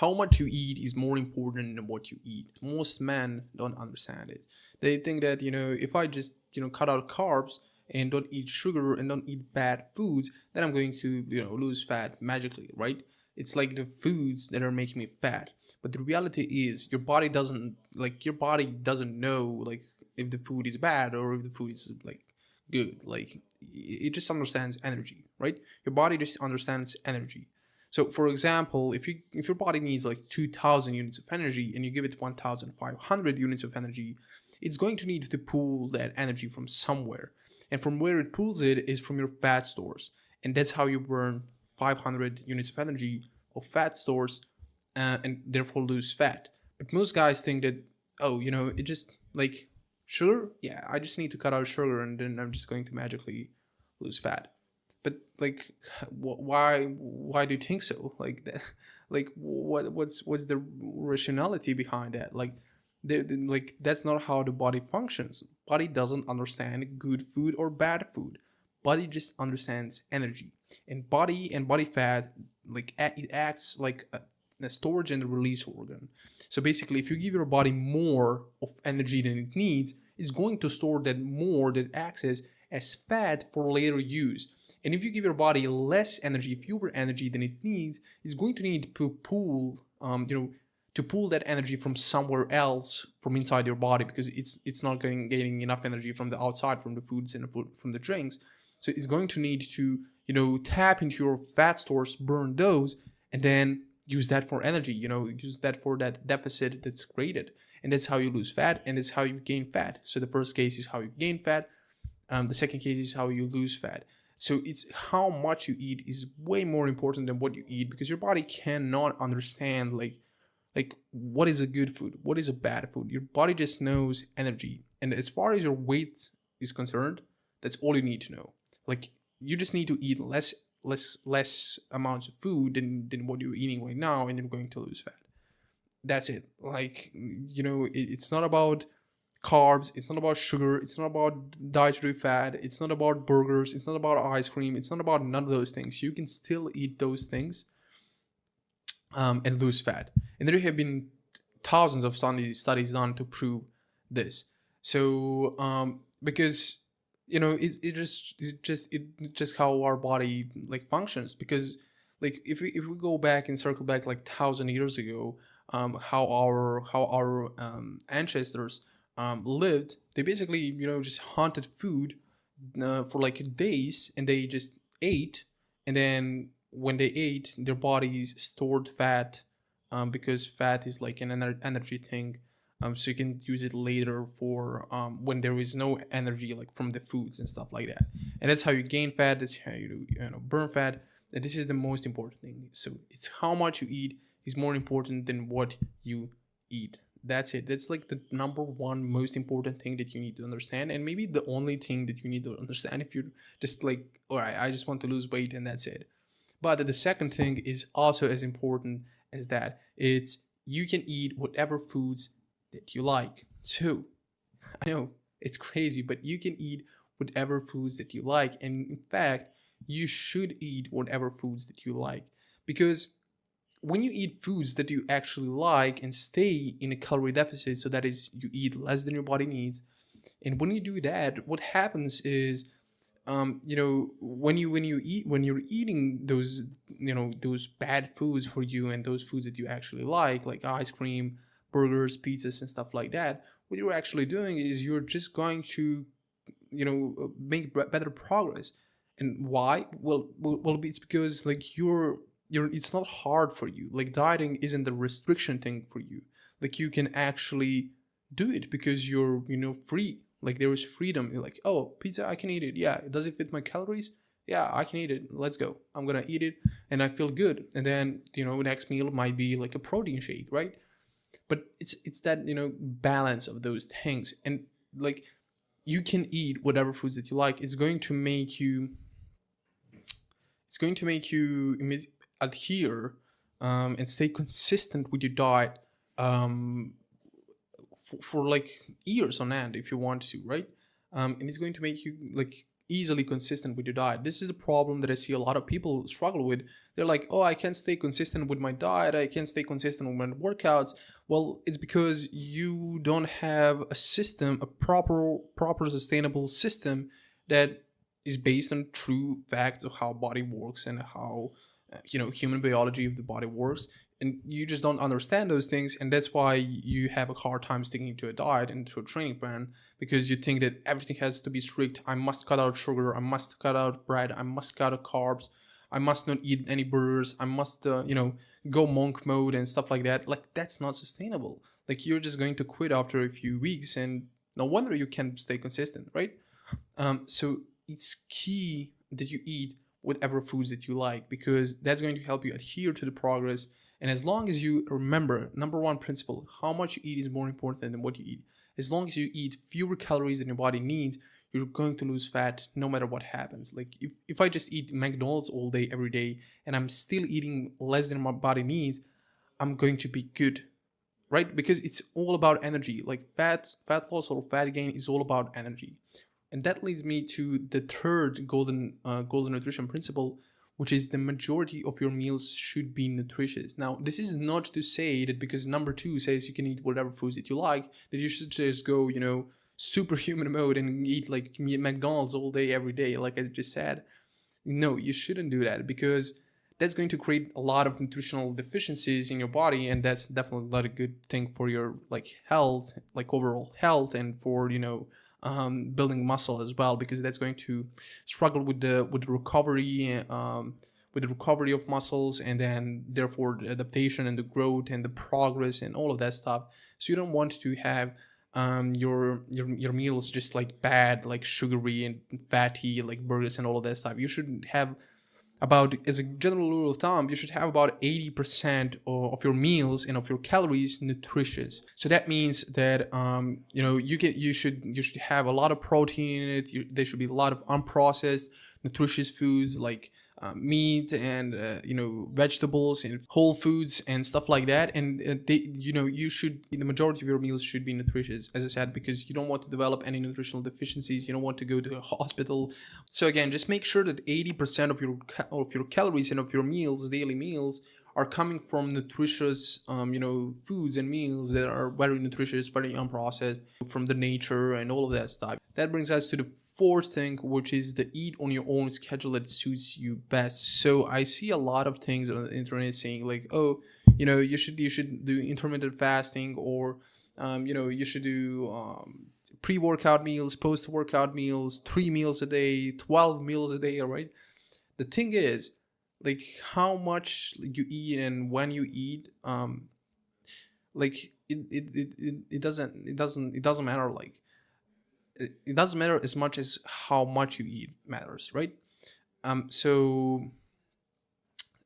how much you eat is more important than what you eat. Most men don't understand it. They think that, if I just, cut out carbs and don't eat sugar and don't eat bad foods, then I'm going to, lose fat magically, right? It's like the foods that are making me fat. But the reality is your body doesn't know like if the food is bad or if the food is like good. Like it just understands energy, right? Your body just understands energy. So, for example, if your body needs like 2,000 units of energy and you give it 1,500 units of energy, it's going to need to pull that energy from somewhere. And from where it pulls it is from your fat stores. And that's how you burn 500 units of energy of fat stores and therefore lose fat. But most guys think that, oh, it just like sugar? Yeah, I just need to cut out sugar and then I'm just going to magically lose fat. But like, why do you think so? Like that, like what's the rationality behind that? Like, like that's not how the body functions. Body doesn't understand good food or bad food. Body just understands energy, and body fat like it acts like a storage and release organ. So basically, if you give your body more of energy than it needs, it's going to store that more that acts as fat for later use. And if you give your body less energy, fewer energy than it needs, it's going to need to pull, to pull that energy from somewhere else from inside your body, because it's not getting enough energy from the outside, from the foods and from the drinks. So it's going to need to, tap into your fat stores, burn those, and then use that for energy. Use that for that deficit that's created, and that's how you lose fat, and that's how you gain fat. So the first case is how you gain fat. The second case is how you lose fat. So it's how much you eat is way more important than what you eat, because your body cannot understand like what is a good food, what is a bad food. Your body just knows energy. And as far as your weight is concerned, that's all you need to know. Like you just need to eat less amounts of food than what you're eating right now, and you're going to lose fat. That's it. Like, it's not about carbs, it's not about sugar, it's not about dietary fat, it's not about burgers, it's not about ice cream, it's not about none of those things. You can still eat those things and lose fat. And there have been thousands of studies done to prove this. So because it's just how our body like functions. Because like if we go back and circle back like 1,000 years ago, how our ancestors lived, they basically just hunted food for like days, and they just ate, and then when they ate, their bodies stored fat, because fat is like an energy thing, so you can use it later for when there is no energy like from the foods and stuff like that. And that's how you gain fat, that's how you burn fat. And this is the most important thing. So it's how much you eat is more important than what you eat. That's it. That's like the number one most important thing that you need to understand, and maybe the only thing that you need to understand if you're just like, all right, I just want to lose weight and that's it. But the second thing is also as important as that. It's you can eat whatever foods that you like. So I know it's crazy, but you can eat whatever foods that you like, and in fact, you should eat whatever foods that you like, because when you eat foods that you actually like and stay in a calorie deficit, so that is you eat less than your body needs, and when you do that, what happens is when you're eating those those bad foods for you, and those foods that you actually like ice cream, burgers, pizzas and stuff like that, what you're actually doing is you're just going to make better progress. And why? Well, it's because like you're it's not hard for you. Like dieting isn't the restriction thing for you. Like you can actually do it because you're free. Like there is freedom. You're like, oh, pizza, I can eat it. Yeah, does it fit my calories? Yeah, I can eat it. Let's go. I'm gonna eat it, and I feel good. And then next meal might be like a protein shake, right? But it's that balance of those things, and like you can eat whatever foods that you like. It's going to make you adhere and stay consistent with your diet for like years on end if you want to, right? And it's going to make you like easily consistent with your diet. This is the problem that I see a lot of people struggle with. They're like, oh, I can't stay consistent with my diet, I can't stay consistent with my workouts. Well, it's because you don't have a system, a proper sustainable system that is based on true facts of how body works and how human biology of the body works. And you just don't understand those things, and that's why you have a hard time sticking to a diet and to a training plan, because you think that everything has to be strict. I must cut out sugar, I must cut out bread, I must cut out carbs, I must not eat any burgers, I must go monk mode and stuff like that. Like, that's not sustainable. Like, you're just going to quit after a few weeks, and no wonder you can't stay consistent, right? So it's key that you eat whatever foods that you like, because that's going to help you adhere to the progress. And as long as you remember, number one principle, how much you eat is more important than what you eat. As long as you eat fewer calories than your body needs, you're going to lose fat no matter what happens. Like, if I just eat McDonald's all day, every day, and I'm still eating less than my body needs, I'm going to be good, right? Because it's all about energy. Like, fat loss or fat gain is all about energy. And that leads me to the third golden nutrition principle, which is the majority of your meals should be nutritious. Now, this is not to say that because number 2 says you can eat whatever foods that you like, that you should just go, superhuman mode and eat like McDonald's all day, every day, like I just said. No, you shouldn't do that, because that's going to create a lot of nutritional deficiencies in your body, and that's definitely not a good thing for your health, like overall health, and for building muscle as well, because that's going to struggle with the recovery, with the recovery of muscles, and then therefore the adaptation and the growth and the progress and all of that stuff. So you don't want to have your meals just like bad, like sugary and fatty, like burgers and all of that stuff. You should have about, as a general rule of thumb, you should have about 80% of your meals and of your calories nutritious. So that means that you should have a lot of protein in it. There should be a lot of unprocessed nutritious foods like meat and vegetables and whole foods and stuff like that. And the majority of your meals should be nutritious, as I said, because you don't want to develop any nutritional deficiencies. You don't want to go to a hospital. So again, just make sure that 80% of your calories and of your meals, daily meals, are coming from nutritious foods and meals that are very nutritious, very unprocessed, from the nature and all of that stuff. That brings us to the fourth thing, which is the eat on your own schedule that suits you best. So I see a lot of things on the internet saying like, oh, you should do intermittent fasting, or you should do pre-workout meals, post-workout meals, 3 meals a day, 12 meals a day. All right. The thing is, like, how much you eat and when you eat, it doesn't matter. Like, it doesn't matter as much as how much you eat matters, right? So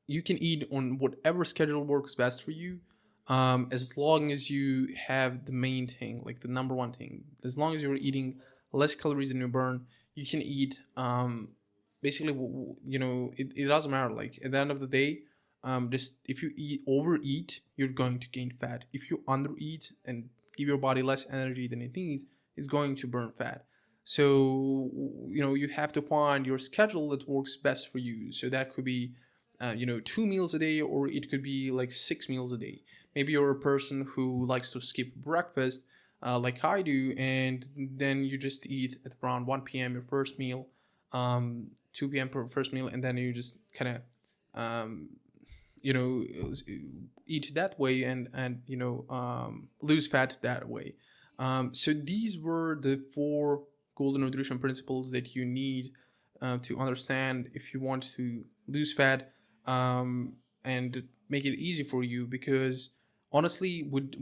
you can eat on whatever schedule works best for you, as long as you have the main thing, like the number one thing. As long as you're eating less calories than you burn, you can eat. Basically, it doesn't matter. Like, at the end of the day, just if you overeat, you're going to gain fat. If you undereat and give your body less energy than it needs, is going to burn fat. So you have to find your schedule that works best for you. So that could be 2 meals a day, or it could be like 6 meals a day. Maybe you're a person who likes to skip breakfast, like I do, and then you just eat at around 1 p.m. your first meal, 2 p.m. per first meal, and then you just kind of eat that way and lose fat that way. So these were the 4 golden nutrition principles that you need to understand if you want to lose fat, and make it easy for you. Because honestly, with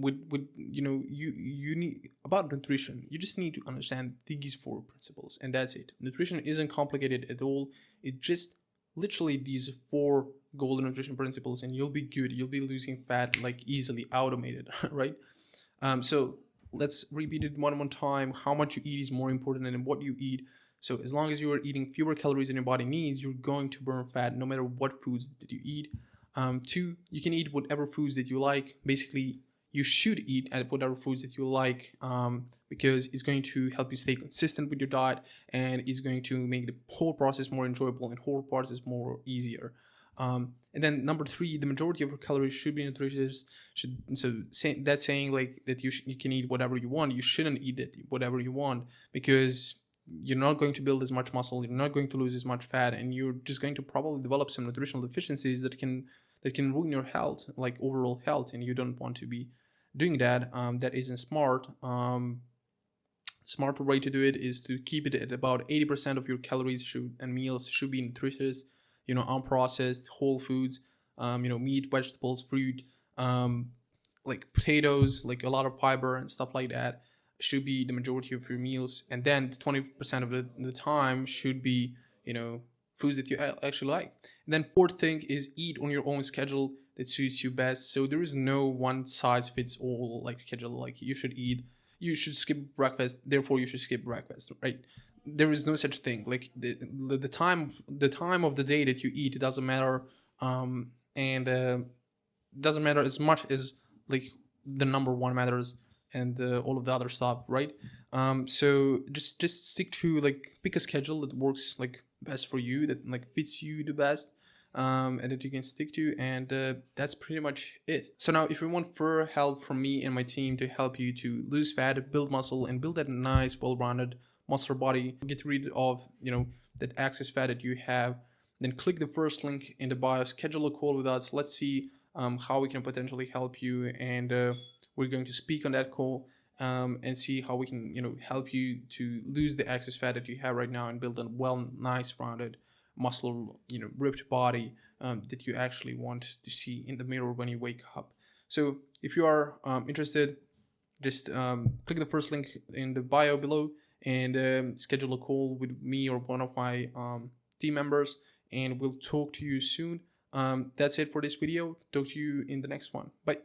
you need, about nutrition, you just need to understand these 4 principles, and that's it. Nutrition isn't complicated at all. It just literally these 4 golden nutrition principles, and you'll be good. You'll be losing fat like easily, automated, right? So let's repeat it one more time. How much you eat is more important than what you eat. So as long as you are eating fewer calories than your body needs, you're going to burn fat no matter what foods that you eat. 2, you can eat whatever foods that you like. Basically, you should eat at whatever foods that you like, because it's going to help you stay consistent with your diet, and it's going to make the whole process more enjoyable and whole process more easier. And then number three, the majority of your calories should be nutritious. That's saying like that you can eat whatever you want. You shouldn't eat it whatever you want, because you're not going to build as much muscle, you're not going to lose as much fat, and you're just going to probably develop some nutritional deficiencies that can ruin your health, like overall health, and you don't want to be doing that. That isn't smart. Smarter way to do it is to keep it at about 80% of your calories and meals should be nutritious, unprocessed whole foods, meat, vegetables, fruit, like potatoes, like a lot of fiber and stuff like that should be the majority of your meals. And then 20% of the time should be, foods that you actually like. And then fourth thing is eat on your own schedule that suits you best. So there is no one size fits all like schedule. Like you should skip breakfast, therefore you should skip breakfast, right? There is no such thing. Like the time of the day that you eat, it doesn't matter, and doesn't matter as much as like the number one matters, and all of the other stuff, right? So just stick to, like, pick a schedule that works like best for you, that like fits you the best, and that you can stick to, and that's pretty much it. So now if you want further help from me and my team to help you to lose fat, build muscle, and build that nice well-rounded muscle body, get rid of that excess fat that you have, then click the first link in the bio, schedule a call with us. Let's see how we can potentially help you, and we're going to speak on that call, and see how we can help you to lose the excess fat that you have right now and build a nice rounded muscle, ripped body, that you actually want to see in the mirror when you wake up. So if you are interested, just click the first link in the bio below, and schedule a call with me or one of my team members, and we'll talk to you soon. That's it for this video. Talk to you in the next one. Bye.